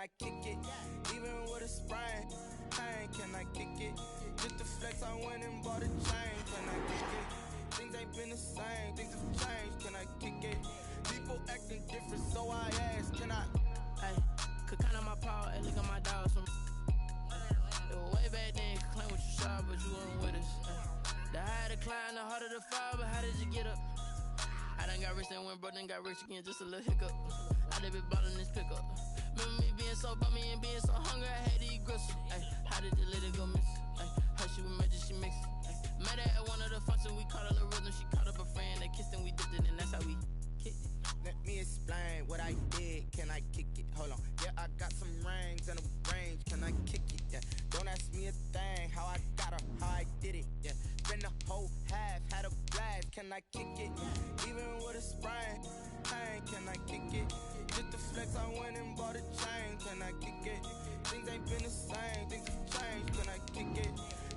I kick it? Even with a sprain, pain, can I kick it? Just to flex, I went and bought a chain, can I kick it? Things ain't been the same, things have changed, can I kick it? People acting different, so I ask, can I? Hey, could count on my power, hey, look at my dogs from it was way back then, could claim what you saw, but you weren't with us. The higher the climb, the harder the fall, but how did you get up? I done got rich and went broke, then got rich again, just a little hiccup. I done been ballin' this pickup. Remember me being so bummy and being so hungry, I had to eat gristle. Ay, how did the lady go miss? Ay, how she was magic, she mixed. Met her at one of the functions, we caught a little rhythm, she caught up a friend, they kissed and we dipped it, and that's how we kicked it. Let me explain what I did, can I kick it? Hold on, yeah, I got some rings and a range, can I kick it? Yeah, don't ask me a thing, how I got her, how I did it, yeah. Spend the whole half, had a blast, can I kick it? Even with a sprain, pain, can I kick it? Just to flex, I went and bought a chain, can I kick it? Things ain't been the same, things have changed, can I kick it?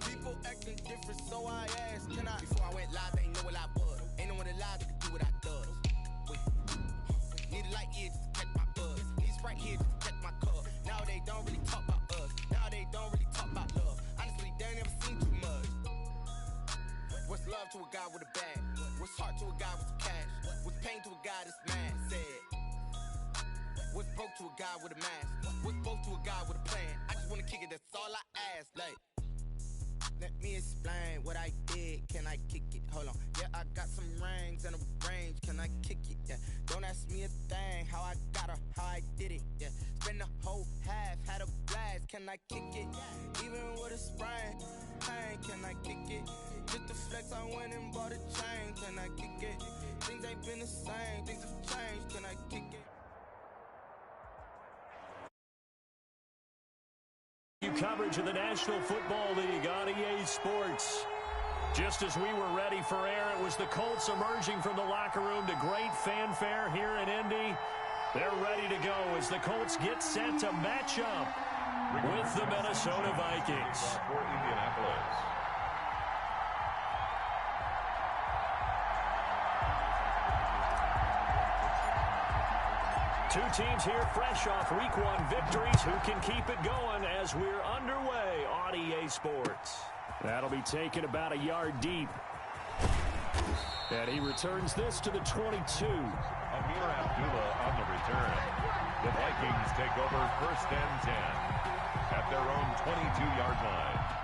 People acting different, so I asked, can I? Before I went live, they ain't know what I was. Ain't no one alive that could do what I does. Wait. Need a light here just to catch my buzz. Need Sprite here just to catch my cup. Now they don't really talk about us. Now they don't really talk about love. Honestly, they ain't never seen too much. What's love to a guy with a bag? What's heart to a guy with some cash? What's pain to a guy that's mad? Said. What's broke to a guy with a mask? What's both to a guy with a plan? I just wanna kick it, that's all I ask. Like, let me explain what I did, can I kick it? Hold on, yeah, I got some rings and a range, can I kick it? Yeah, don't ask me a thing, how I got her, how I did it? Yeah, spend the whole half, had a blast, can I kick it? Even with a sprain, pain, can I kick it? Just to flex, I went and bought a chain, can I kick it? Things ain't been the same, things have changed, can I kick it? Coverage of the National Football League on EA Sports. Just as we were ready for air, it was the Colts emerging from the locker room to great fanfare here in Indy. They're ready to go as the Colts get set to match up with the Minnesota Vikings. For Indianapolis. Two teams here fresh off Week 1 victories who can keep it going as we're underway on EA Sports. That'll be taken about a yard deep. And he returns this to the 22. Amir Abdullah on the return. The Vikings take over 1st and 10 at their own 22-yard line.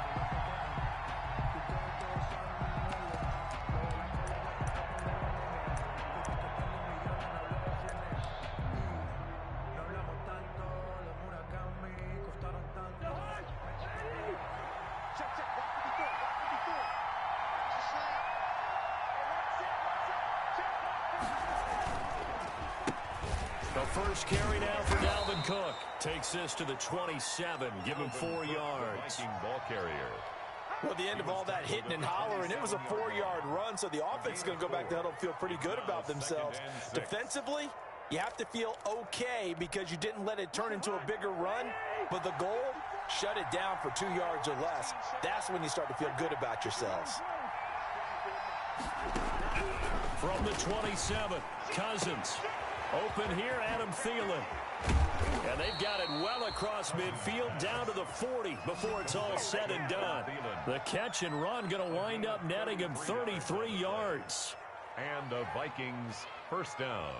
First carry now for Dalvin Cook. Takes this to the 27. Give him 4 yards. Viking ball carrier. Well, at the end of all that hitting and hollering, it was a 4-yard run, so the offense is going to go back to huddle and feel pretty good about themselves. Defensively, you have to feel okay because you didn't let it turn into a bigger run, but the goal, shut it down for 2 yards or less. That's when you start to feel good about yourselves. From the 27, Cousins. Open here, Adam Thielen. And they've got it well across midfield down to the 40 before it's all said and done. The catch and run going to wind up netting him 33 yards. And the Vikings first down.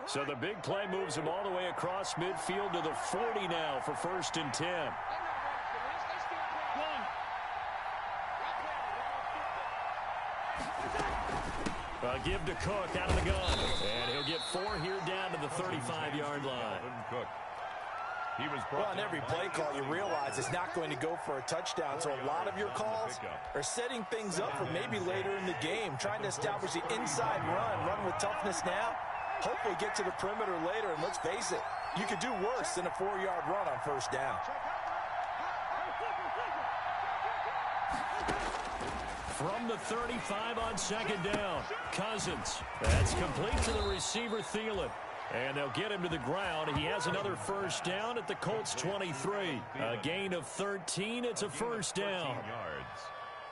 So the big play moves him all the way across midfield to the 40 now for 1st and 10. Give to Cook out of the gun. And he'll get 4 here down to the 35-yard line. Well, on every play call, you realize it's not going to go for a touchdown. So a lot of your calls are setting things up for maybe later in the game, trying to establish the inside run with toughness now. Hopefully get to the perimeter later, and let's face it, you could do worse than a 4-yard run on 1st down. From the 35 on 2nd down, Cousins. That's complete to the receiver, Thielen. And they'll get him to the ground. He has another first down at the Colts 23. A gain of 13. It's a first down.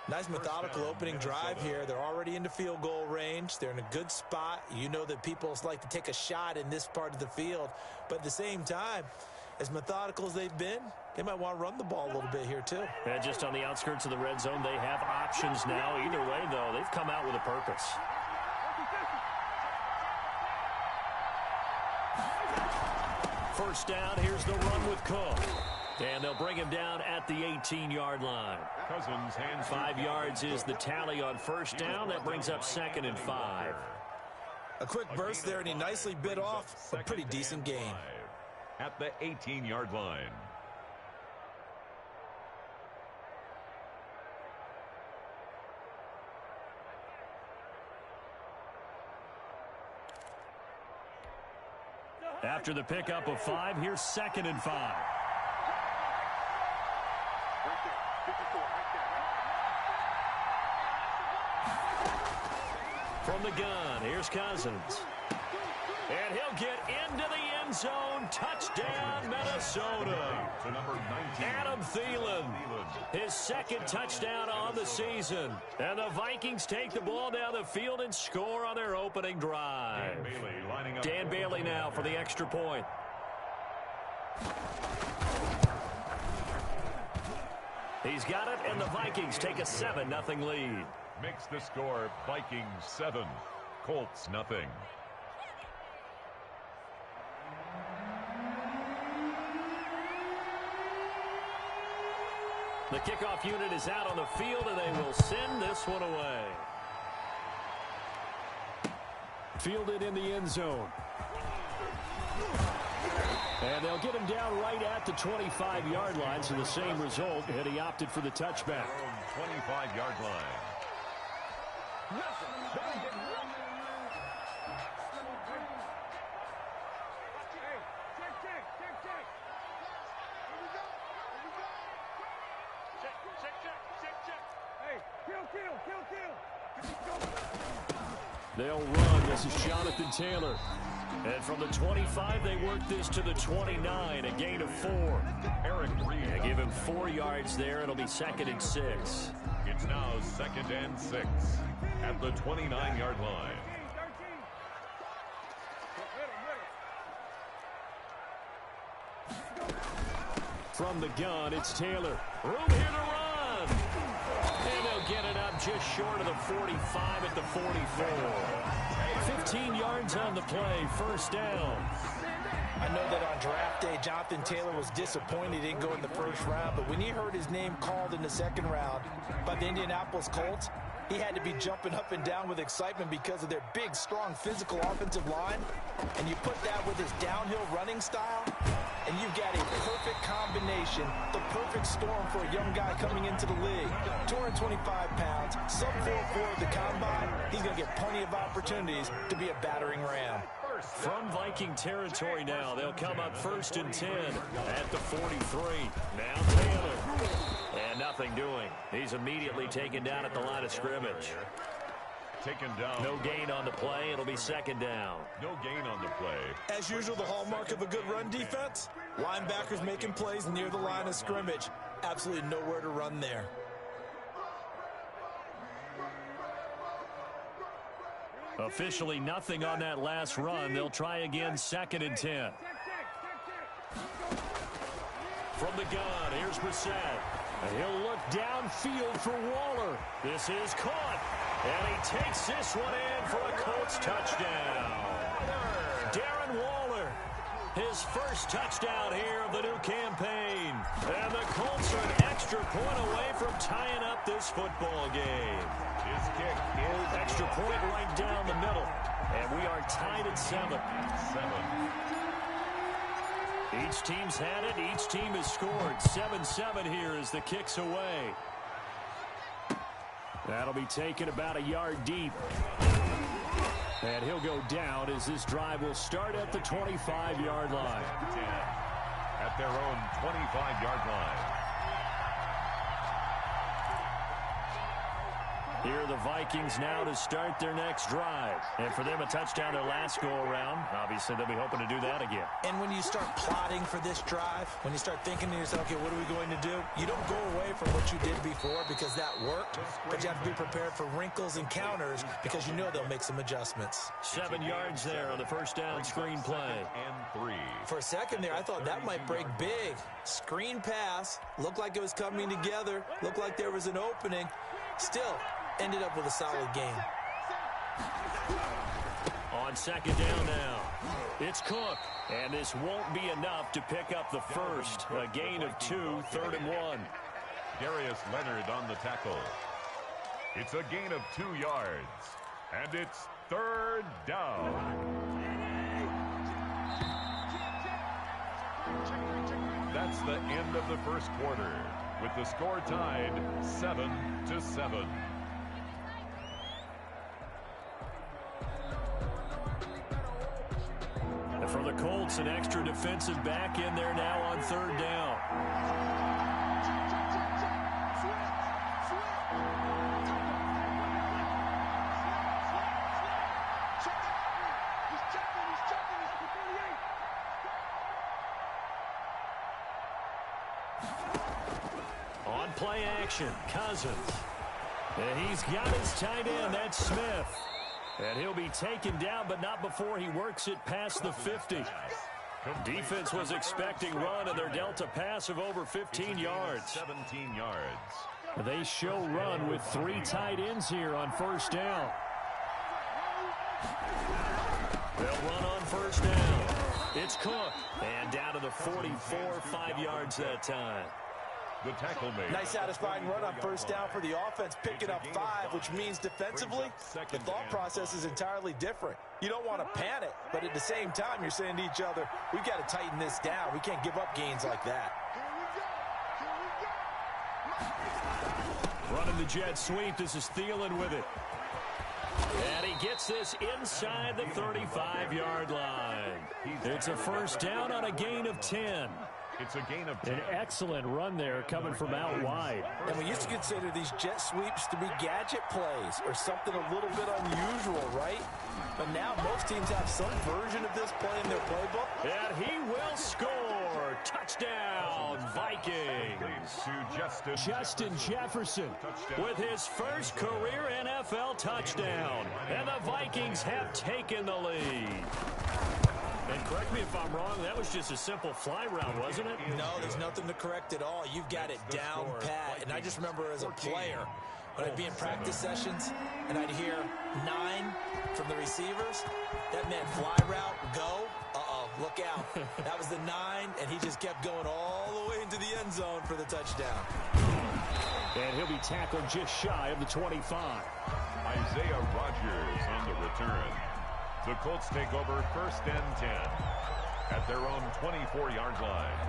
Nice methodical opening drive here. They're already into field goal range. They're in a good spot. You know that people like to take a shot in this part of the field. But at the same time, as methodical as they've been, they might want to run the ball a little bit here too. And just on the outskirts of the red zone, they have options now. Either way, though, they've come out with a purpose. First down, here's the run with Cook. And they'll bring him down at the 18-yard line. Cousins hands 5 yards is the tally on first down. That brings up 2nd and 5. A quick burst there, and he nicely bit off a pretty decent game. At the 18-yard line. After the pickup of 5, here's 2nd and 5. From the gun, here's Cousins. And he'll get into the end zone. Touchdown, Minnesota. Adam Thielen, his 2nd touchdown on the season. And the Vikings take the ball down the field and score on their opening drive. Dan Bailey now for the extra point. He's got it, and the Vikings take a 7-0 lead. Makes the score Vikings 7, Colts nothing. The kickoff unit is out on the field, and they will send this one away. Fielded in the end zone. And they'll get him down right at the 25-yard line, so the same result, and he opted for the touchback. 25-yard line. They'll run. This is Jonathan Taylor. And from the 25, they work this to the 29, a gain of 4. Eric Reed. They give him 4 yards there. It'll be 2nd and 6. It's now 2nd and 6 at the 29-yard line. From the gun, it's Taylor. Room here to run. And they'll get it up just short of the 45 at the 44. 15 yards on the play, first down. I know that on draft day, Jonathan Taylor was disappointed he didn't go in the first round, but when he heard his name called in the 2nd round by the Indianapolis Colts, he had to be jumping up and down with excitement because of their big, strong, physical offensive line. And you put that with his downhill running style, and you've got a perfect combination, the perfect storm for a young guy coming into the league. 225 pounds, sub-4.4 at the combine. He's going to get plenty of opportunities to be a battering ram. From Viking territory now, they'll come up 1st and 10 at the 43. Now Taylor. And nothing doing. He's immediately taken down at the line of scrimmage. Taken down. No gain on the play. It'll be 2nd down. No gain on the play. As usual, the hallmark of a good run defense, linebackers making plays near the line of scrimmage. Absolutely nowhere to run there. Officially nothing on that last run. They'll try again, 2nd and 10. From the gun, here's Brissett. He'll look downfield for Waller. This is caught. And he takes this one in for a Colts touchdown. Darren Waller, his first touchdown here of the new campaign. And the Colts are an extra point away from tying up this football game. His kick is extra point right down the middle. And we are tied at 7. Each team's had it. Each team has scored. 7-7 here as the kick's away. That'll be taken about a yard deep. And he'll go down as this drive will start at the 25-yard line. At their own 25-yard line. Here are the Vikings now to start their next drive. And for them, a touchdown their last go-around. Obviously, they'll be hoping to do that again. And when you start plotting for this drive, when you start thinking to yourself, okay, what are we going to do? You don't go away from what you did before because that worked, but you have to be prepared for wrinkles and counters because you know they'll make some adjustments. 7 yards there on the first down screen play. And 3. For a second there, I thought that might break big. Screen pass, looked like it was coming together, looked like there was an opening. Still, ended up with a solid game. On second down now, it's Cook. And this won't be enough to pick up the first. A gain of 2, 3rd and 1. Darius Leonard on the tackle. It's a gain of 2 yards. And it's 3rd down. That's the end of the first quarter, with the score tied 7-7. And for the Colts, an extra defensive back in there now on 3rd down. On play action, Cousins. And he's got his tight end, that's Smith. And he'll be taken down, but not before he works it past the 50. Defense was expecting run, and they're dealt a pass of over 15 yards. 17 yards. They show run with 3 tight ends here on first down. They'll run on first down. It's Cook. And down to the 44, 5 yards that time. The tackle made. Nice satisfying run on first down for the offense, picking up 5, which means defensively, the thought process is entirely different. You don't want to panic, but at the same time, you're saying to each other, we've got to tighten this down. We can't give up gains like that. Running the jet sweep. This is Thielen with it. And he gets this inside the 35-yard line. It's a first down on a gain of 10. It's a gain of 10. An excellent run there coming from out wide. And we used to consider these jet sweeps to be gadget plays or something a little bit unusual, right? But now most teams have some version of this play in their playbook. And he will score. Touchdown, Vikings. Justin Jefferson with his first career NFL touchdown. And the Vikings have taken the lead. And correct me if I'm wrong, that was just a simple fly route, wasn't it? No, there's nothing to correct at all. You've got it down pat. And I just remember as a player, when I'd be in practice sessions and I'd hear 9 from the receivers, that meant fly route, go. Uh-oh, look out. That was the 9, and he just kept going all the way into the end zone for the touchdown. And he'll be tackled just shy of the 25. Isaiah Rodgers on the return. The Colts take over 1st and 10 at their own 24-yard line.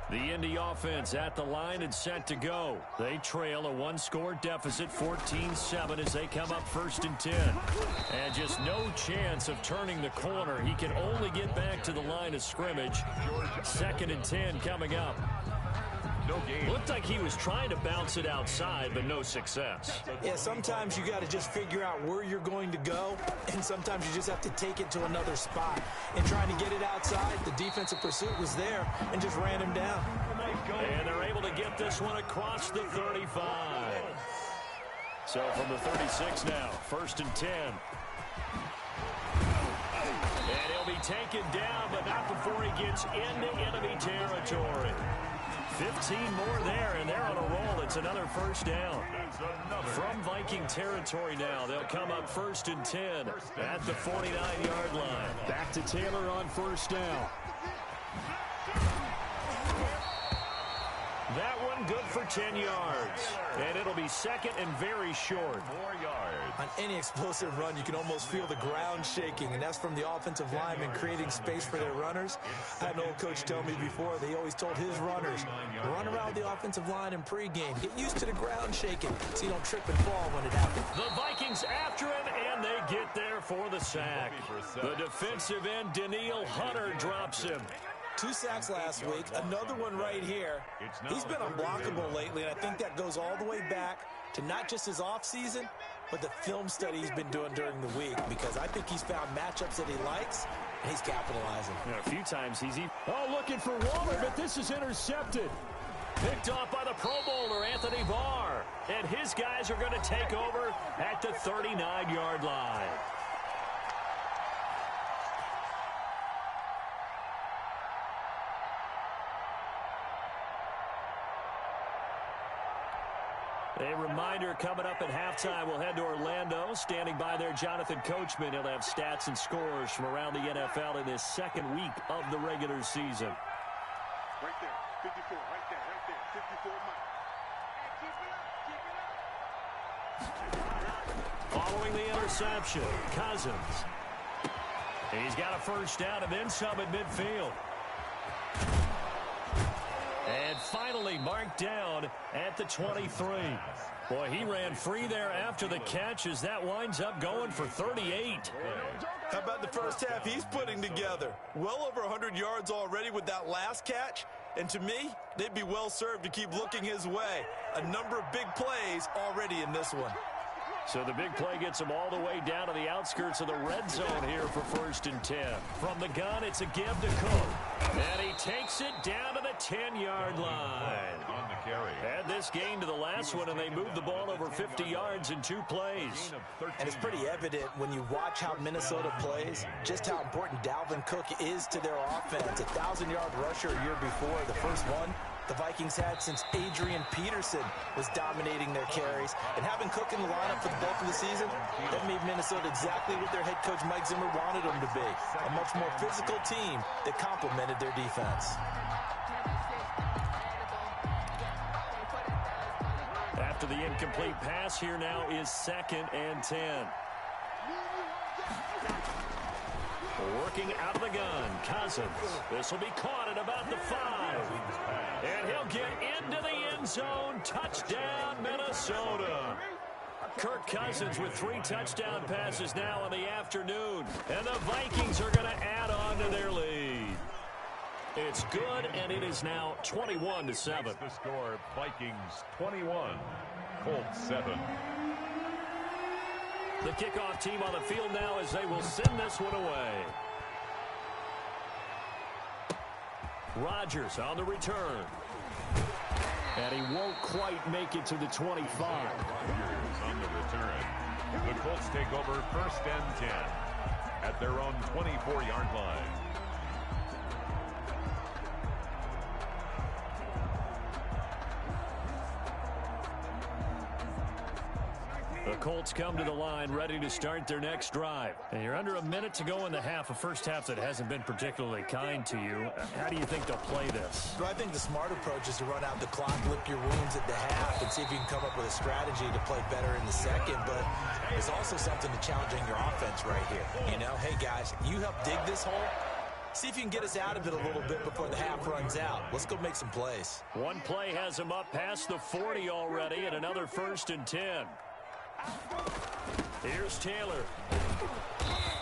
The Indy offense at the line and set to go. They trail a 1-score deficit, 14-7 as they come up 1st and 10. And just no chance of turning the corner. He can only get back to the line of scrimmage. 2nd and 10 coming up. No gain. Looked like he was trying to bounce it outside, but no success. Yeah, sometimes you got to just figure out where you're going to go, and sometimes you just have to take it to another spot. And trying to get it outside, the defensive pursuit was there and just ran him down. And they're able to get this one across the 35. So from the 36 now, 1st and 10. And he'll be taken down, but not before he gets into enemy territory. 15 more there, and they're on a roll. It's another first down. From Viking territory now, they'll come up 1st and 10 at the 49-yard line. Back to Taylor on first down. That one good for 10 yards. And it'll be 2nd and very short. 4 yards. On any explosive run, you can almost feel the ground shaking, and that's from the offensive linemen creating space for their runners. I had an old coach tell me before, they always told his runners, run around the offensive line in pregame. Get used to the ground shaking so you don't trip and fall when it happens. The Vikings after him, and they get there for the sack. The defensive end, Danielle Hunter, drops him. 2 sacks last week, another one right here. He's been unblockable lately, and I think that goes all the way back to not just his offseason, but the film study he's been doing during the week, because I think he's found matchups that he likes, and he's capitalizing. And a few times he's looking for Waller, but this is intercepted. Picked off by the Pro Bowler, Anthony Barr. And his guys are going to take over at the 39-yard line. A reminder, coming up at halftime, we'll head to Orlando. Standing by there, Jonathan Coachman. He'll have stats and scores from around the NFL in his second week of the regular season. Right there, 54, right there, 54 Mike. Following the interception, Cousins. He's got a first down and then some at midfield. And finally marked down at the 23. Boy, he ran free there after the catch as that winds up going for 38. How about the first half he's putting together? Well over 100 yards already with that last catch. And to me, they'd be well served to keep looking his way. A number of big plays already in this one. So the big play gets him all the way down to the outskirts of the red zone here for 1st and 10. From the gun, it's a give to Cook. And he takes it down to the 10-yard line. On the carry. Add this gain to the last one, and they moved the ball over 50 yards in 2 plays. And it's pretty evident when you watch how Minnesota plays, just how important Dalvin Cook is to their offense. A 1,000-yard rusher a year before, the first one the Vikings had since Adrian Peterson was dominating their carries. And having Cook in the lineup for the bulk of the season, that made Minnesota exactly what their head coach Mike Zimmer wanted them to be. A much more physical team that complemented their defense. After the incomplete pass, here now is 2nd and 10. Working out of the gun, Cousins. This will be caught at about the 5. And he'll get into the end zone. Touchdown, Minnesota. Kirk Cousins with 3 touchdown passes now in the afternoon. And the Vikings are going to add on to their lead. It's good, and it is now 21-7. The score, Vikings 21, Colts 7. The kickoff team on the field now as they will send this one away. Rodgers on the return. And he won't quite make it to the 25. Rodgers on the return. The Colts take over 1st and 10 at their own 24-yard line. The Colts come to the line ready to start their next drive. And you're under a minute to go in the half, a first half that hasn't been particularly kind to you. How do you think they'll play this? Well, I think the smart approach is to run out the clock, lick your wounds at the half, and see if you can come up with a strategy to play better in the second. But there's also something to challenging your offense right here. You know, hey, guys, you help dig this hole. See if you can get us out of it a little bit before the half runs out. Let's go make some plays. One play has him up past the 40 already, and another 1st and 10. Here's Taylor.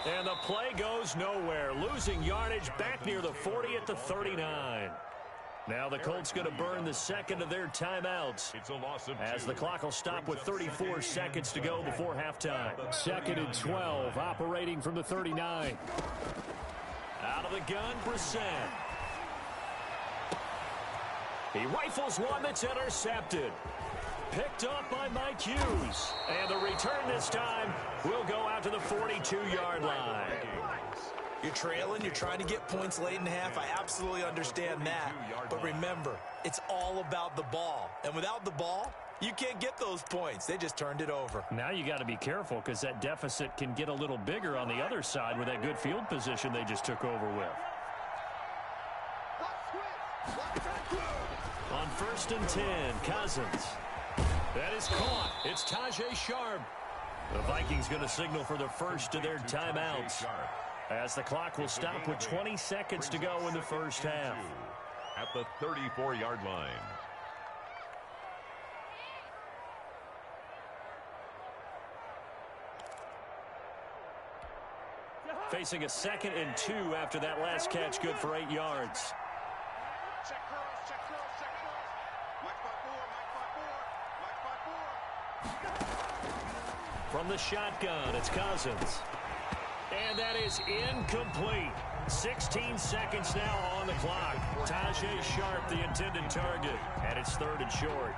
And the play goes nowhere. Losing yardage back near the 40 at the 39. Now the Colts going to burn the second of their timeouts. It's a loss of 2. As the clock will stop with 34 seconds to go before halftime. 2nd and 12, operating from the 39. Out of the gun, Brissett. He rifles one that's intercepted. Picked up by Mike Hughes. And the return this time will go out to the 42-yard line. You're trailing, you're trying to get points late in the half. I absolutely understand that. But remember, it's all about the ball. And without the ball, you can't get those points. They just turned it over. Now you got to be careful because that deficit can get a little bigger on the other side with that good field position they just took over with. On 1st and 10, Cousins. That is caught. It's Tajay Sharp. The Vikings going to signal for the first of their timeouts as the clock will stop with 20 seconds to go in the first half. At the 34-yard line. Facing a 2nd and 2 after that last catch, good for 8 yards. Check curls, check curls, check curls. Mike 5-4, Mike 5-4. From the shotgun, it's Cousins. And that is incomplete. 16 seconds now on the clock. Tajay Sharp, the intended target, and it's 3rd and short.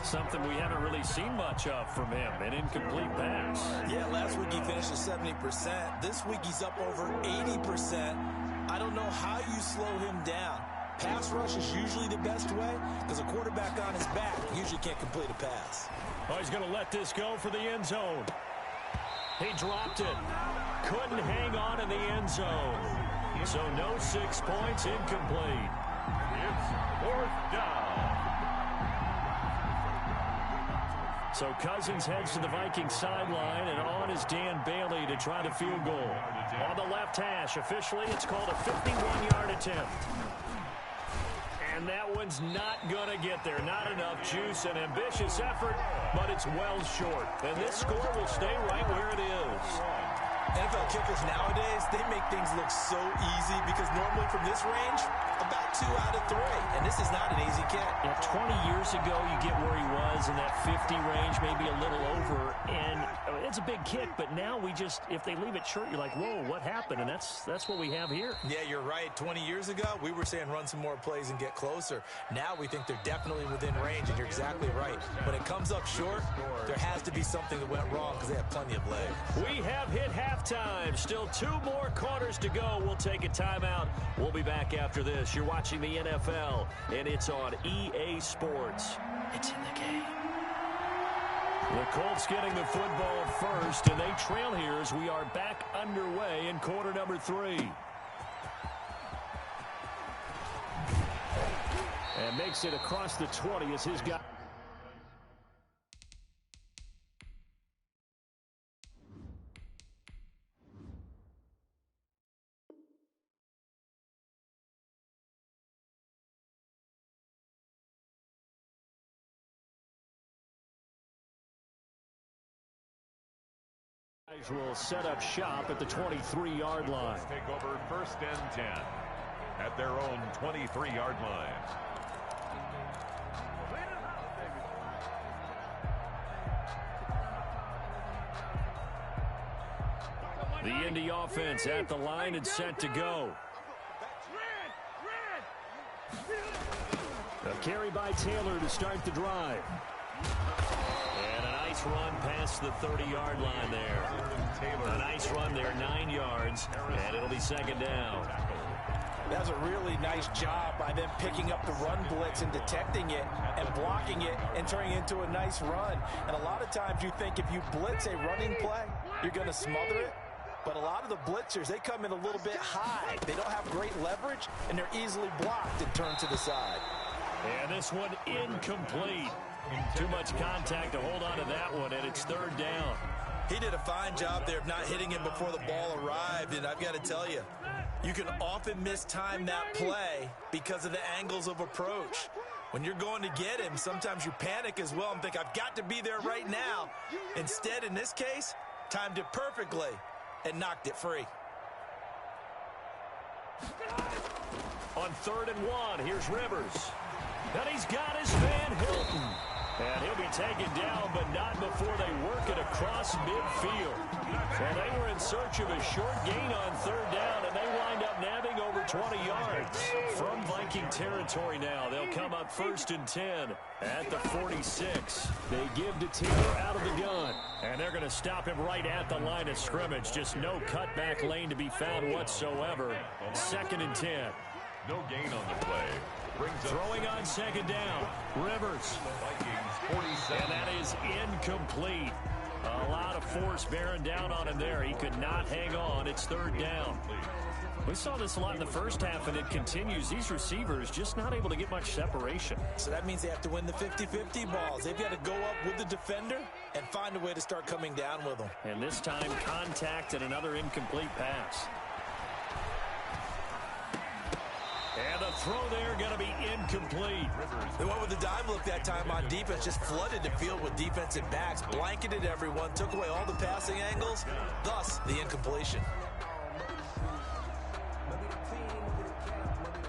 Something we haven't really seen much of from him, an incomplete pass. Yeah, last week he finished at 70%. This week he's up over 80%. I don't know how you slow him down. Pass rush is usually the best way because a quarterback on his back usually can't complete a pass. Oh, he's going to let this go for the end zone. He dropped it. Couldn't hang on in the end zone. So no 6 points, incomplete. It's 4th down. So Cousins heads to the Vikings sideline, and on is Dan Bailey to try the field goal. On the left hash, officially it's called a 51-yard attempt. And that one's not going to get there. Not enough juice, an ambitious effort, but it's well short. And this score will stay right where it is. NFL kickers nowadays, they make things look so easy because normally from this range, about 2 out of 3. And this is not an easy kick. Yeah, 20 years ago, you get where he was in that 50 range, maybe a little over. And it's a big kick, but now we just, if they leave it short, you're like, whoa, what happened? And that's what we have here. Yeah, you're right. 20 years ago, we were saying run some more plays and get closer. Now we think they're definitely within range, and you're exactly right. When it comes up short, there has to be something that went wrong because they have plenty of legs. We have hit halftime. Still 2 more quarters to go. We'll take a timeout. We'll be back after this. You're watching the NFL, and it's on EA Sports. It's in the game. The Colts getting the football first, and they trail here as we are back underway in quarter number 3. And makes it across the 20 as his guy. Will set up shop at the 23-yard line. Take over 1st and 10 at their own 23-yard line. The Indy offense at the line and set to go. A carry by Taylor to start the drive. And a nice run past the 30-yard line there. A nice run there, 9 yards, and it'll be 2nd down. That's a really nice job by them picking up the run blitz and detecting it and blocking it and turning it into a nice run. And a lot of times you think if you blitz a running play, you're going to smother it. But a lot of the blitzers, they come in a little bit high. They don't have great leverage, and they're easily blocked and turned to the side. And this one incomplete. Too much contact to hold on to that one, and it's 3rd down. He did a fine job there of not hitting him before the ball arrived, and I've got to tell you, you can often mistime that play because of the angles of approach. When you're going to get him, sometimes you panic as well and think, I've got to be there right now. Instead, in this case, timed it perfectly and knocked it free. On 3rd and 1, here's Rivers. And he's got his Van Hilton. And he'll be taken down, but not before they work it across midfield. Well, they were in search of a short gain on 3rd down, and they wind up nabbing over 20 yards. From Viking territory now, they'll come up 1st and 10 at the 46. They give to Taylor out of the gun, and they're going to stop him right at the line of scrimmage. Just no cutback lane to be found whatsoever. 2nd and 10. No gain on the play. Throwing on 2nd down, Rivers. And that is incomplete. A lot of force bearing down on him there. He could not hang on. It's 3rd down. We saw this a lot in the first half, and it continues. These receivers just not able to get much separation. So that means they have to win the 50-50 balls. They've got to go up with the defender and find a way to start coming down with them. And this time, contact and another incomplete pass. And the throw there going to be incomplete. They went with the dime look that time on defense, just flooded the field with defensive backs, blanketed everyone, took away all the passing angles, thus the incompletion.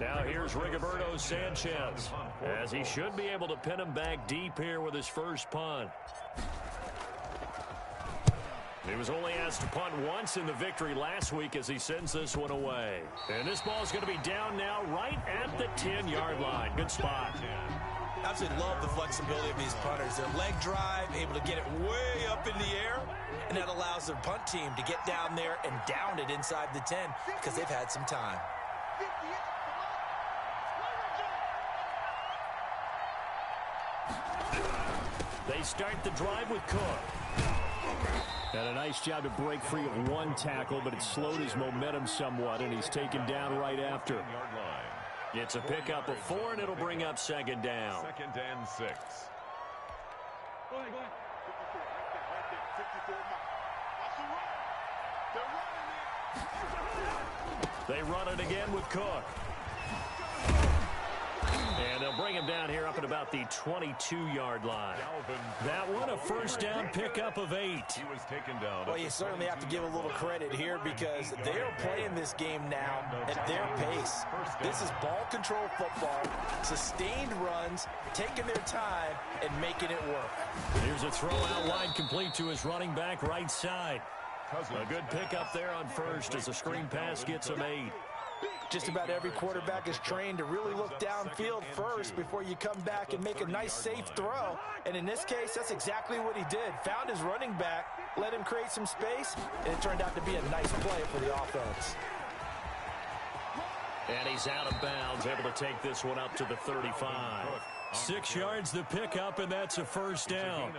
Now here's Rigoberto Sanchez, as he should be able to pin him back deep here with his first punt. He was only asked to punt once in the victory last week as he sends this one away. And this ball is going to be down now right at the 10-yard line. Good spot. Absolutely love the flexibility of these punters. Their leg drive, able to get it way up in the air, and that allows their punt team to get down there and down it inside the 10 because they've had some time. They start the drive with Cook. And a nice job to break free of one tackle, but it slowed his momentum somewhat, and he's taken down right after. It's a pickup of 4, and it'll bring up second down. 2nd and 6. Go ahead. 54. They run it again with Cook. And they'll bring him down here up at about the 22-yard line. That one a first down pickup of 8. He was taken down. Well, you certainly have to give a little credit here because they are playing this game now at their pace. This is ball control football, sustained runs, taking their time, and making it work. Here's a throw out wide complete to his running back right side. A good pickup there on first as the screen pass gets him 8. Just about every quarterback is trained to really look downfield first before you come back and make a nice, safe throw. And in this case, that's exactly what he did. Found his running back, let him create some space, and it turned out to be a nice play for the offense. And he's out of bounds, able to take this one up to the 35. 6 yards the pickup, and that's a first down.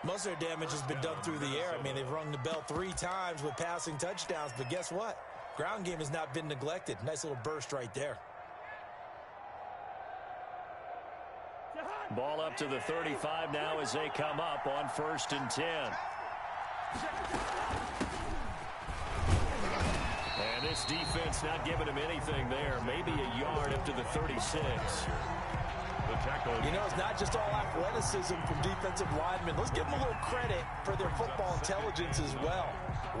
Most of their damage has been done through the air. I mean, they've rung the bell 3 times with passing touchdowns, but guess what? Ground game has not been neglected. Nice little burst right there. Ball up to the 35 now as they come up on 1st and 10. And this defense not giving him anything there. Maybe a yard up to the 36. You know, it's not just all athleticism from defensive linemen. Let's give them a little credit for their football intelligence as well.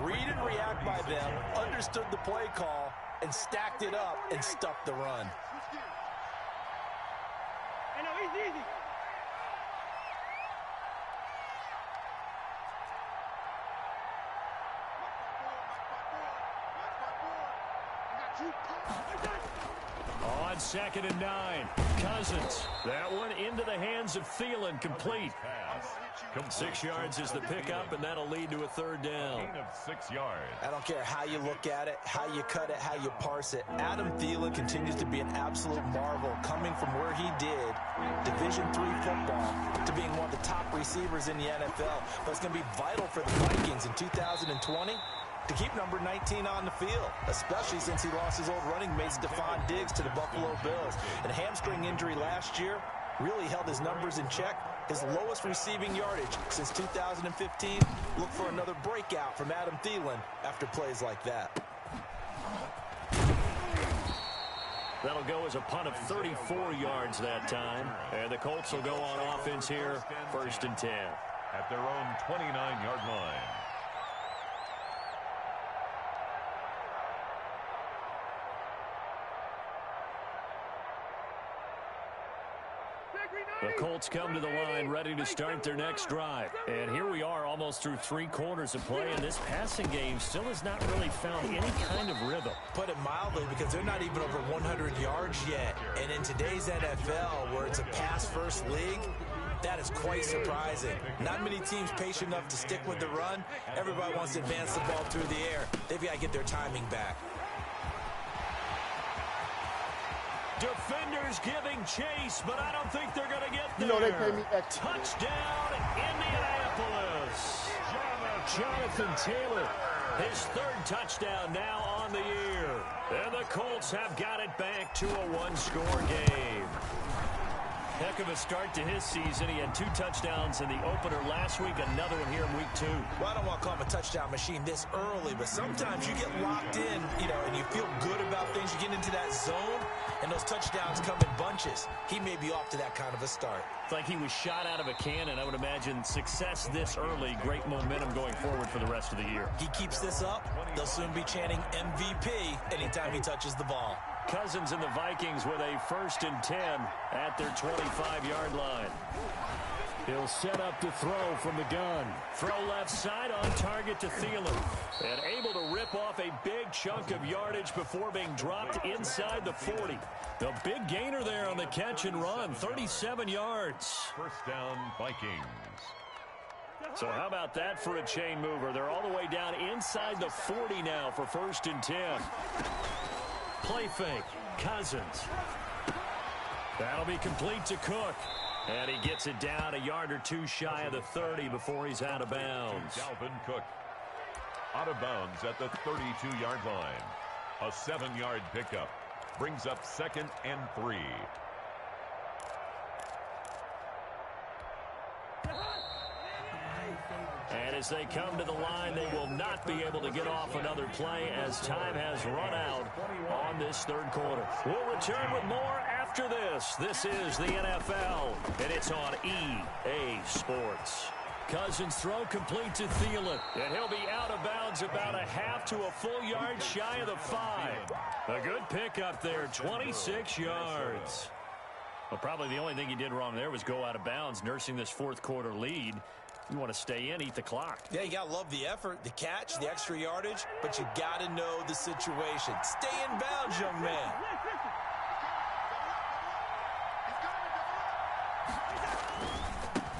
Read and react by them, understood the play call, and stacked it up and stuffed the run. Easy. On 2nd and 9, Cousins. That one into the hands of Thielen, complete. 6 yards is the pickup, and that'll lead to a 3rd down. 6 yards. I don't care how you look at it, how you cut it, how you parse it. Adam Thielen continues to be an absolute marvel, coming from where he did, Division III football, to being one of the top receivers in the NFL. But it's going to be vital for the Vikings in 2020 to keep number 19 on the field, especially since he lost his old running mate Stephon Diggs to the Buffalo Bills. And a hamstring injury last year really held his numbers in check. His lowest receiving yardage since 2015. Look for another breakout from Adam Thielen after plays like that. That'll go as a punt of 34 yards that time. And the Colts will go on offense here, 1st and 10. At their own 29-yard line. The Colts come to the line ready to start their next drive. And here we are almost through 3 quarters of play, and this passing game still has not really found any kind of rhythm. Put it mildly, because they're not even over 100 yards yet. And in today's NFL, where it's a pass-first league, that is quite surprising. Not many teams patient enough to stick with the run. Everybody wants to advance the ball through the air. They've got to get their timing back. Defenders giving chase, but I don't think they're going to get there. You know they pay me extra. Touchdown, Indianapolis. Jonathan Taylor, his 3rd touchdown now on the year. And the Colts have got it back to a 1-score game. Heck of a start to his season. He had 2 touchdowns in the opener last week, another one here in week 2. Well, I don't want to call him a touchdown machine this early, but sometimes you get locked in, and you feel good about things. You get into that zone. and those touchdowns come in bunches. He may be off to that kind of a start. It's like he was shot out of a cannon. I would imagine success this early, great momentum going forward for the rest of the year. He keeps this up, they'll soon be chanting MVP anytime he touches the ball. Cousins and the Vikings with a 1st and 10 at their 25-yard line. He'll set up to throw from the gun. Throw left side on target to Thielen. And able to rip off a big chunk of yardage before being dropped inside the 40. The big gainer there on the catch and run, 37 yards. First down, Vikings. So how about that for a chain mover? They're all the way down inside the 40 now for 1st and 10. Play fake, Cousins. That'll be complete to Cook. And he gets it down a yard or two shy of the 30 before he's out of bounds. Dalvin Cook out of bounds at the 32-yard line. A 7-yard pickup brings up 2nd and 3. And as they come to the line, they will not be able to get off another play as time has run out on this 3rd quarter. We'll return with more after this. This is the NFL, and it's on EA Sports. Cousins throw complete to Thielen, and he'll be out of bounds about a half to a full yard shy of the 5. A good pickup there, 26 yards. Well, probably the only thing he did wrong there was go out of bounds, nursing this 4th quarter lead. You want to stay in, eat the clock. Yeah, you got to love the effort, the catch, the extra yardage, but you got to know the situation. Stay in bounds, young man.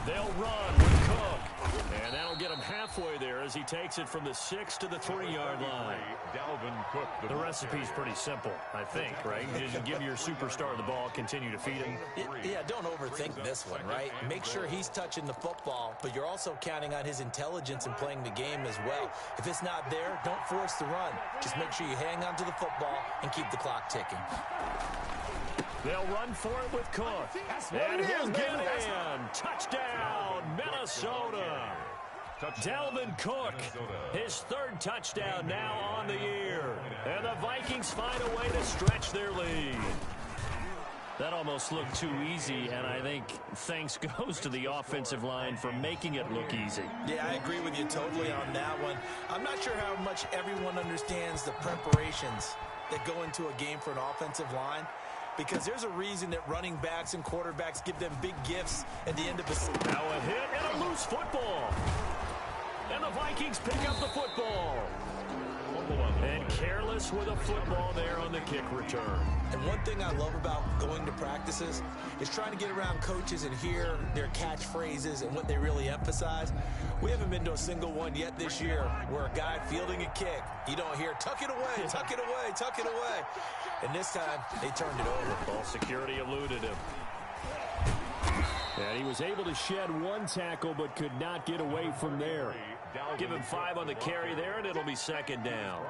They'll run with Cook, and that'll get him halfway there as he takes it from the 6 to the 3-yard line. Dalvin Cook. The recipe's pretty simple, I think, right? Just give your superstar the ball, continue to feed him. Yeah, don't overthink this one, right? Make sure he's touching the football, but you're also counting on his intelligence in playing the game as well. If it's not there, don't force the run. Just make sure you hang on to the football and keep the clock ticking. They'll run for it with Cook. And he'll get in. Touchdown, Minnesota. Dalvin Cook, his 3rd touchdown now on the year. And the Vikings find a way to stretch their lead. That almost looked too easy, and I think thanks goes to the offensive line for making it look easy. Yeah, I agree with you totally on that one. I'm not sure how much everyone understands the preparations that go into a game for an offensive line, because there's a reason that running backs and quarterbacks give them big gifts at the end of a... Now a hit and a loose football. And the Vikings pick up the football. And careless with a football there on the kick return. And one thing I love about going to practices is trying to get around coaches and hear their catchphrases and what they really emphasize. We haven't been to a single one yet this year where a guy fielding a kick, you don't hear, tuck it away, tuck it away, tuck it away. And this time, they turned it over. Ball security eluded him. And he was able to shed one tackle but could not get away from there. Give him 5 on the carry there, and it'll be 2nd down.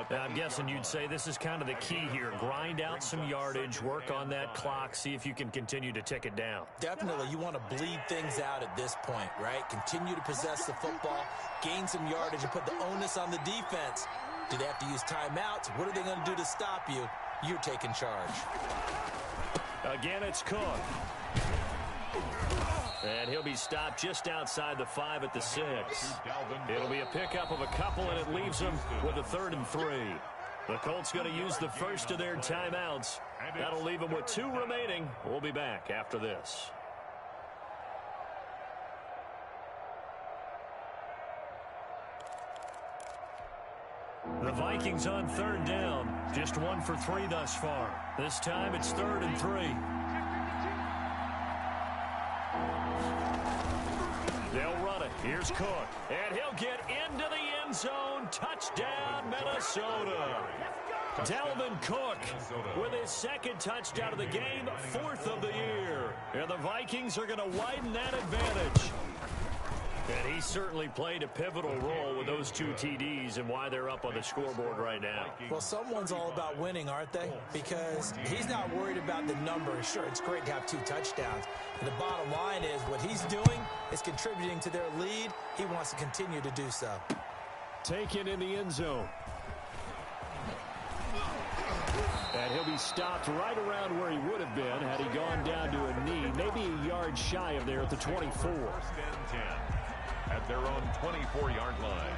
Now, I'm guessing you'd say this is kind of the key here. Grind out some yardage, work on that clock, see if you can continue to tick it down. Definitely. You want to bleed things out at this point, right? Continue to possess the football, gain some yardage, and put the onus on the defense. Do they have to use timeouts? What are they going to do to stop you? You're taking charge. Again, it's Cook. And he'll be stopped just outside the 5 at the 6. It'll be a pickup of a couple, and it leaves them with a 3rd and 3. The Colts going to use the first of their timeouts. That'll leave them with 2 remaining. We'll be back after this. The Vikings on 3rd down. Just 1 for 3 thus far. This time it's 3rd and 3. They'll run it. Here's Cook. And he'll get into the end zone. Touchdown, Minnesota. Dalvin Cook with his 2nd touchdown of the game, 4th of the year. And the Vikings are going to widen that advantage. And he certainly played a pivotal role with those 2 TDs and why they're up on the scoreboard right now. Well, someone's all about winning, aren't they? Because he's not worried about the numbers. Sure, it's great to have 2 touchdowns. And the bottom line is what he's doing is contributing to their lead. He wants to continue to do so. Taken in the end zone. And he'll be stopped right around where he would have been had he gone down to a knee, maybe a yard shy of there at the 24. First and 10 at their own 24-yard line.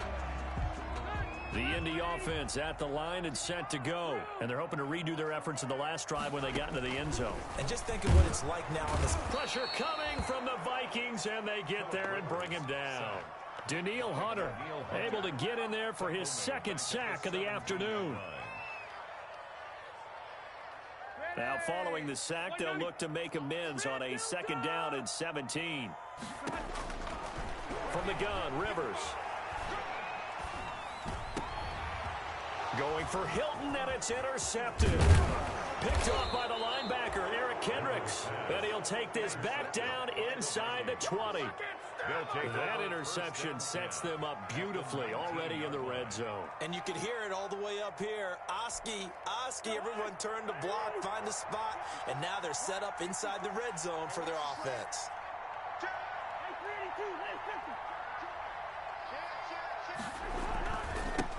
The Indy offense at the line and set to go. And they're hoping to redo their efforts in the last drive when they got into the end zone. And just think of what it's like now on this. Pressure coming from the Vikings, and they get there and bring him down. Danielle Hunter able to get in there for his second sack of the afternoon. Now, following the sack, they'll look to make amends on a 2nd down and 17. From the gun, Rivers. Going for Hilton, and it's intercepted. Picked off by the linebacker, Eric Kendricks. And he'll take this back down inside the 20. That interception sets them up beautifully already in the red zone. And you can hear it all the way up here. Oski, everyone turned to block, find a spot, and now they're set up inside the red zone for their offense.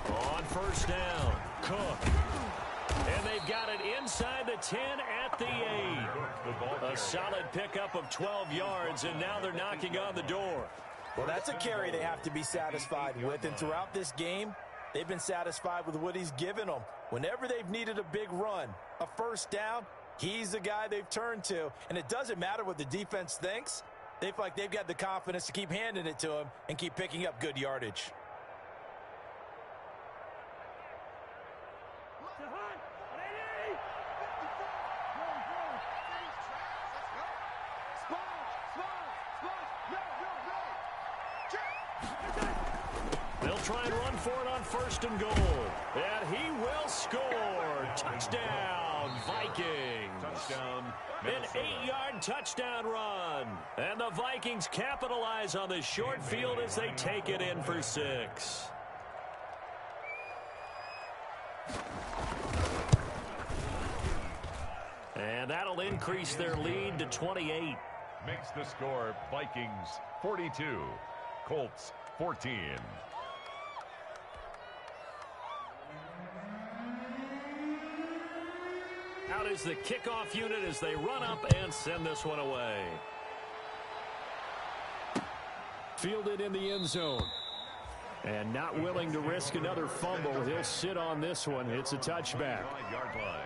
On first down, Cook. And they've got it inside the 10 at the 8. A solid pickup of 12 yards, and now they're knocking on the door. Well, that's a carry they have to be satisfied with, and throughout this game, they've been satisfied with what he's given them. Whenever they've needed a big run, a first down, he's the guy they've turned to, and it doesn't matter what the defense thinks. They feel like they've got the confidence to keep handing it to him and keep picking up good yardage. They'll try and run for it on 1st and goal. And he will score. Touchdown, Vikings. Touchdown, An 8-yard touchdown run. And the Vikings capitalize on the short field as they take it in for 6. And that'll increase their lead to 28. Makes the score Vikings 42, Colts 14. Out is the kickoff unit as they run up and send this one away. Fielded in the end zone. And not willing to risk another fumble. He'll sit on this one. It's a touchback. 5-yard line.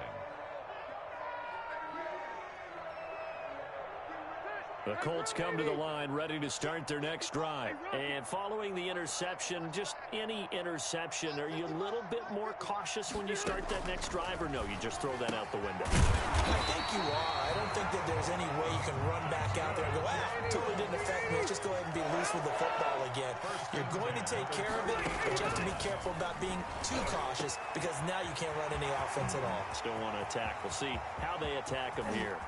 The Colts come to the line ready to start their next drive. And following the interception, just any interception, are you a little bit more cautious when you start that next drive, or no, you just throw that out the window? I think you are. I don't think that there's any way you can run back out there and go, totally didn't affect me. Let's just go ahead and be loose with the football again. You're going to take care of it, but you have to be careful about being too cautious because now you can't run any offense at all. Still want to attack. We'll see how they attack him here.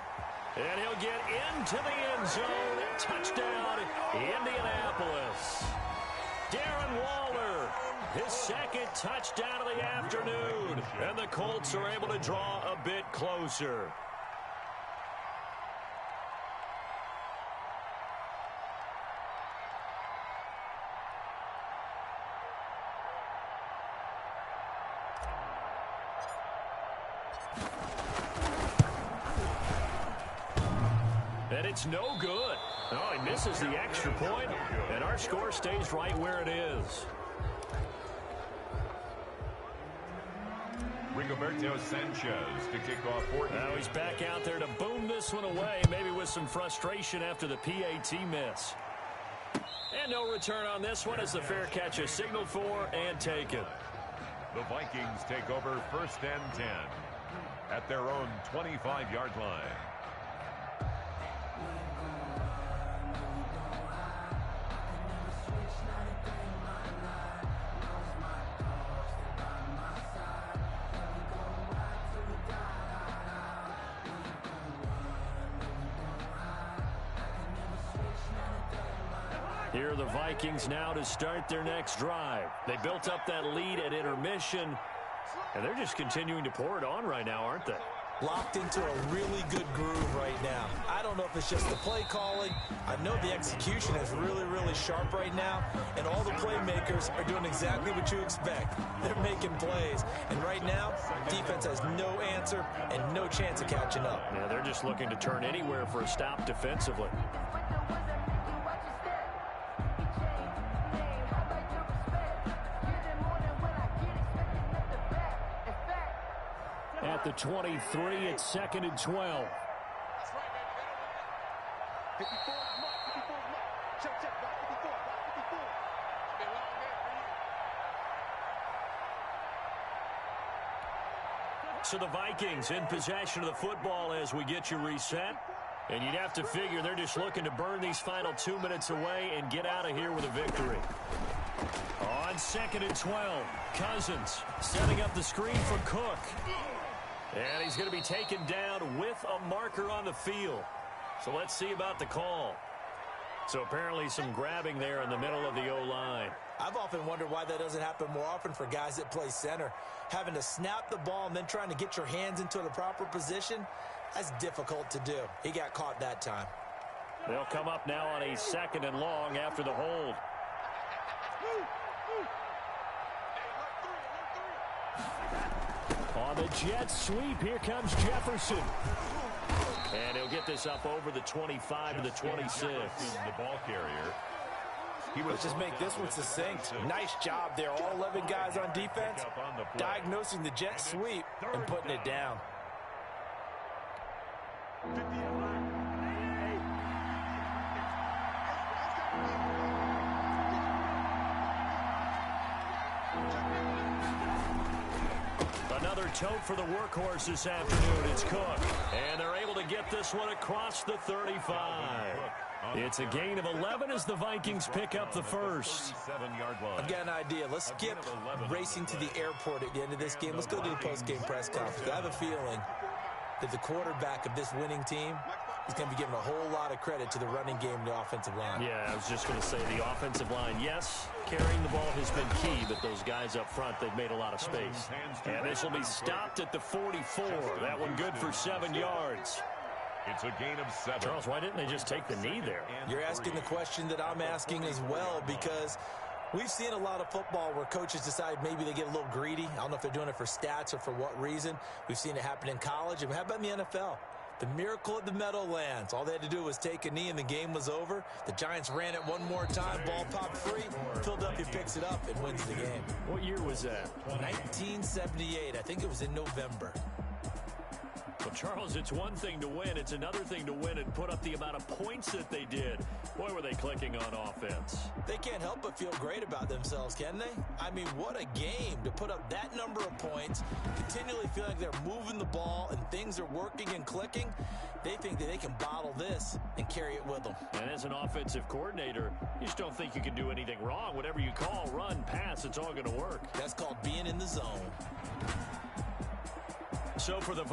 And he'll get into the end zone. Touchdown, Indianapolis. Darren Waller, his second touchdown of the afternoon. And the Colts are able to draw a bit closer. And it's no good. Oh, he misses the extra point, and our score stays right where it is. Rigoberto Sanchez to kick off 14. Now he's back out there to boom this one away, maybe with some frustration after the PAT miss. And no return on this one as the fair catch is signaled for and taken. The Vikings take over 1st and 10 at their own 25-yard line. Here are the Vikings now to start their next drive. They built up that lead at intermission, and they're just continuing to pour it on right now, aren't they? Locked into a really good groove right now. I don't know if it's just the play calling. I know the execution is really, really sharp right now, and all the playmakers are doing exactly what you expect. They're making plays, and right now, defense has no answer and no chance of catching up. Yeah, they're just looking to turn anywhere for a stop defensively. At the 23, it's 2nd and 12. So the Vikings in possession of the football as we get you reset. And you'd have to figure they're just looking to burn these final 2 minutes away and get out of here with a victory. On 2nd and 12, Cousins setting up the screen for Cook. And he's going to be taken down with a marker on the field. So let's see about the call. So apparently some grabbing there in the middle of the O-line. I've often wondered why that doesn't happen more often for guys that play center. Having to snap the ball and then trying to get your hands into the proper position, that's difficult to do. He got caught that time. They'll come up now on a 2nd and long after the hold. On the jet sweep, here comes Jefferson. And he'll get this up over the 25 to the 26. The ball carrier. Let's just make this one succinct. Nice job there. All 11 guys on defense diagnosing the jet sweep and putting it down. Another tote for the workhorse this afternoon. It's Cook. And they're able to get this one across the 35. It's a gain of 11 as the Vikings pick up the first. I've got an idea. Let's skip racing to the airport at the end of this game. Let's go to the post-game press conference. I have a feeling that the quarterback of this winning team is going to be given a whole lot of credit to the running game and the offensive line. Yeah, I was just going to say the offensive line, yes, carrying the ball has been key, but those guys up front, they've made a lot of space. And this will be stopped at the 44. That one good for 7 yards. It's a gain of 7. Charles, why didn't they just take the knee there? You're asking the question that I'm asking as well, because we've seen a lot of football where coaches decide maybe they get a little greedy. I don't know if they're doing it for stats or for what reason. We've seen it happen in college. And how about in the NFL? The miracle at the Meadowlands. All they had to do was take a knee and the game was over. The Giants ran it one more time. Ball popped free. Philadelphia picks it up and wins the game. What year was that? 1978. I think it was in November. Well, Charles, it's one thing to win. It's another thing to win and put up the amount of points that they did. Boy, were they clicking on offense. They can't help but feel great about themselves, can they? I mean, what a game to put up that number of points, continually feeling like they're moving the ball and things are working and clicking. They think that they can bottle this and carry it with them. And as an offensive coordinator, you just don't think you can do anything wrong. Whatever you call, run, pass, it's all going to work. That's called being in the zone. So for the